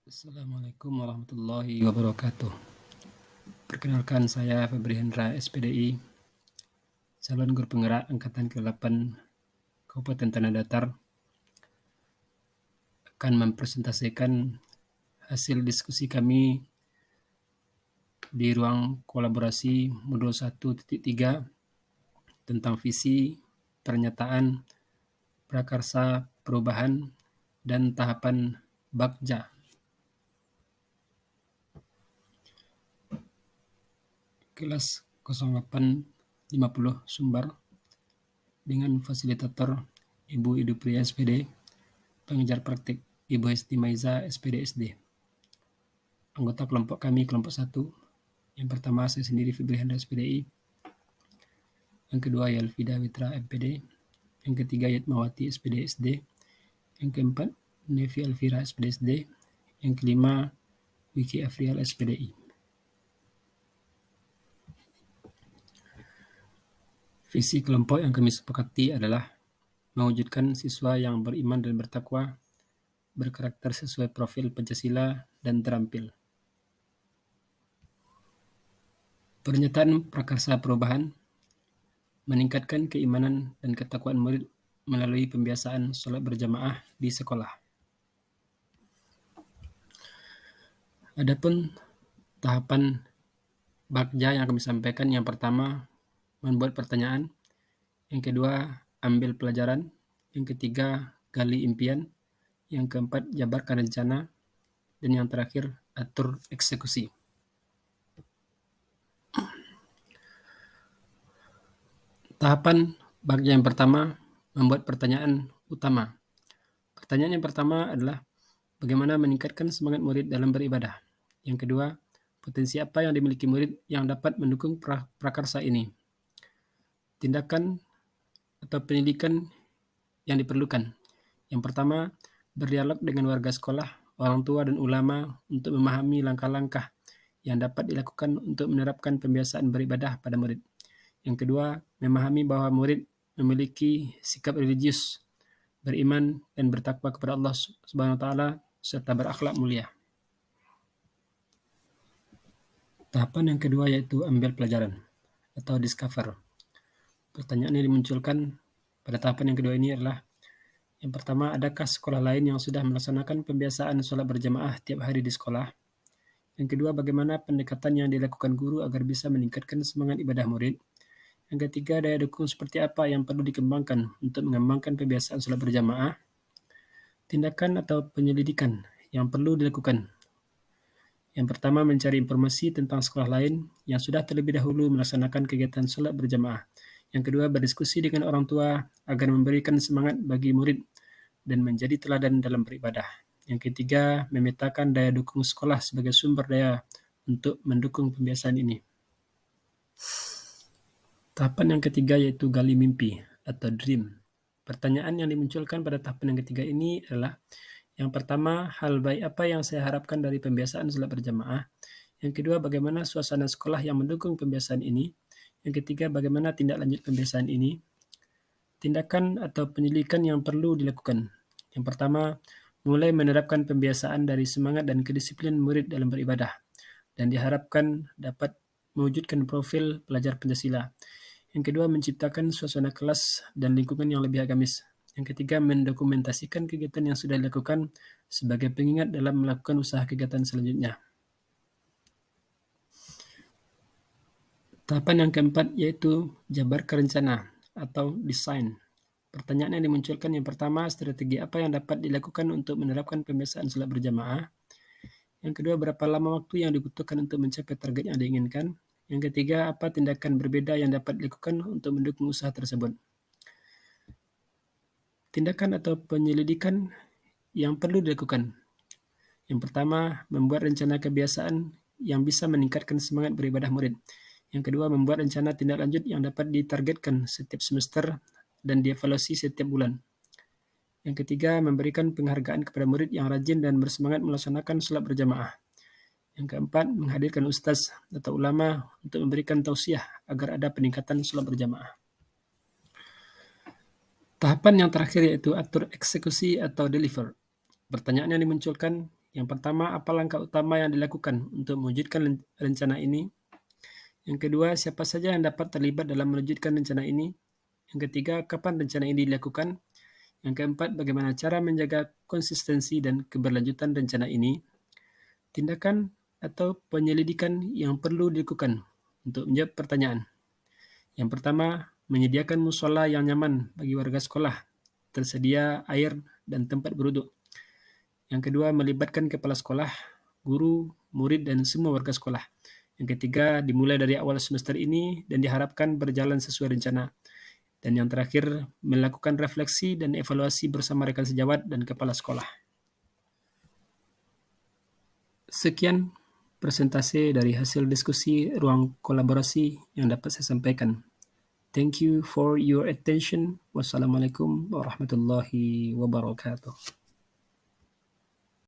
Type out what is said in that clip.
Assalamualaikum warahmatullahi wabarakatuh. Perkenalkan saya Febri Hendra, SPDI, calon guru penggerak Angkatan ke-8 Kabupaten Tanah Datar, akan mempresentasikan hasil diskusi kami di ruang kolaborasi modul 1.3 tentang visi, pernyataan, prakarsa perubahan, dan tahapan Bagja. Kelas 0850 Sumbar dengan fasilitator Ibu Idupria SPD, pengajar praktik Ibu Hesti Maiza SPD SD. Anggota kelompok kami kelompok 1. Yang pertama saya sendiri Febri Hendra SPDI. Yang kedua Yalfida Witra MPD. Yang ketiga Yatmawati SPD SD. Yang keempat Nevi Alfira SPD SD. Yang kelima Wiki Afrial SPDI. Visi kelompok yang kami sepakati adalah mewujudkan siswa yang beriman dan bertakwa, berkarakter sesuai profil Pancasila, dan terampil. Pernyataan prakarsa perubahan meningkatkan keimanan dan ketakwaan murid melalui pembiasaan sholat berjamaah di sekolah. Adapun tahapan Bagja yang kami sampaikan, yang pertama membuat pertanyaan, yang kedua ambil pelajaran, yang ketiga gali impian, yang keempat jabarkan rencana, dan yang terakhir atur eksekusi. Tahapan Bagja yang pertama membuat pertanyaan utama. Pertanyaan yang pertama adalah bagaimana meningkatkan semangat murid dalam beribadah. Yang kedua, potensi apa yang dimiliki murid yang dapat mendukung prakarsa ini. Tindakan atau pendidikan yang diperlukan. Yang pertama, berdialog dengan warga sekolah, orang tua, dan ulama untuk memahami langkah-langkah yang dapat dilakukan untuk menerapkan pembiasaan beribadah pada murid. Yang kedua, memahami bahwa murid memiliki sikap religius, beriman, dan bertakwa kepada Allah Subhanahu wa Ta'ala, serta berakhlak mulia. Tahapan yang kedua yaitu ambil pelajaran atau discover. Pertanyaan yang dimunculkan pada tahapan yang kedua ini adalah, yang pertama, adakah sekolah lain yang sudah melaksanakan pembiasaan sholat berjamaah tiap hari di sekolah? Yang kedua, bagaimana pendekatan yang dilakukan guru agar bisa meningkatkan semangat ibadah murid? Yang ketiga, daya dukung seperti apa yang perlu dikembangkan untuk mengembangkan pembiasaan sholat berjamaah? Tindakan atau penyelidikan yang perlu dilakukan. Yang pertama, mencari informasi tentang sekolah lain yang sudah terlebih dahulu melaksanakan kegiatan sholat berjamaah. Yang kedua, berdiskusi dengan orang tua agar memberikan semangat bagi murid dan menjadi teladan dalam beribadah. Yang ketiga, memetakan daya dukung sekolah sebagai sumber daya untuk mendukung pembiasaan ini. Tahapan yang ketiga yaitu gali mimpi atau dream. Pertanyaan yang dimunculkan pada tahapan yang ketiga ini adalah, yang pertama, hal baik apa yang saya harapkan dari pembiasaan sholat berjamaah? Yang kedua, bagaimana suasana sekolah yang mendukung pembiasaan ini? Yang ketiga, bagaimana tindak lanjut pembiasaan ini? Tindakan atau penyelidikan yang perlu dilakukan. Yang pertama, mulai menerapkan pembiasaan dari semangat dan kedisiplinan murid dalam beribadah, dan diharapkan dapat mewujudkan profil pelajar Pancasila. Yang kedua, menciptakan suasana kelas dan lingkungan yang lebih agamis. Yang ketiga, mendokumentasikan kegiatan yang sudah dilakukan sebagai pengingat dalam melakukan usaha kegiatan selanjutnya. Tahapan yang keempat yaitu jabarkan rencana atau desain. Pertanyaan yang dimunculkan, yang pertama, strategi apa yang dapat dilakukan untuk menerapkan pembiasaan sholat berjamaah? Yang kedua, berapa lama waktu yang dibutuhkan untuk mencapai target yang diinginkan? Yang ketiga, apa tindakan berbeda yang dapat dilakukan untuk mendukung usaha tersebut? Tindakan atau penyelidikan yang perlu dilakukan. Yang pertama, membuat rencana kebiasaan yang bisa meningkatkan semangat beribadah murid. Yang kedua, membuat rencana tindak lanjut yang dapat ditargetkan setiap semester dan dievaluasi setiap bulan. Yang ketiga, memberikan penghargaan kepada murid yang rajin dan bersemangat melaksanakan sholat berjamaah. Yang keempat, menghadirkan ustaz atau ulama untuk memberikan tausiah agar ada peningkatan sholat berjamaah. Tahapan yang terakhir yaitu atur eksekusi atau deliver. Pertanyaan yang dimunculkan, Yang pertama, apa langkah utama yang dilakukan untuk mewujudkan rencana ini? Yang kedua, siapa saja yang dapat terlibat dalam mewujudkan rencana ini? Yang ketiga, kapan rencana ini dilakukan? Yang keempat, bagaimana cara menjaga konsistensi dan keberlanjutan rencana ini? Tindakan atau penyelidikan yang perlu dilakukan untuk menjawab pertanyaan. Yang pertama, menyediakan musola yang nyaman bagi warga sekolah, tersedia air dan tempat beruduk. Yang kedua, melibatkan kepala sekolah, guru, murid, dan semua warga sekolah. Yang ketiga, dimulai dari awal semester ini dan diharapkan berjalan sesuai rencana. Dan yang terakhir, melakukan refleksi dan evaluasi bersama rekan sejawat dan kepala sekolah. Sekian presentasi dari hasil diskusi ruang kolaborasi yang dapat saya sampaikan. Thank you for your attention. Wassalamualaikum warahmatullahi wabarakatuh.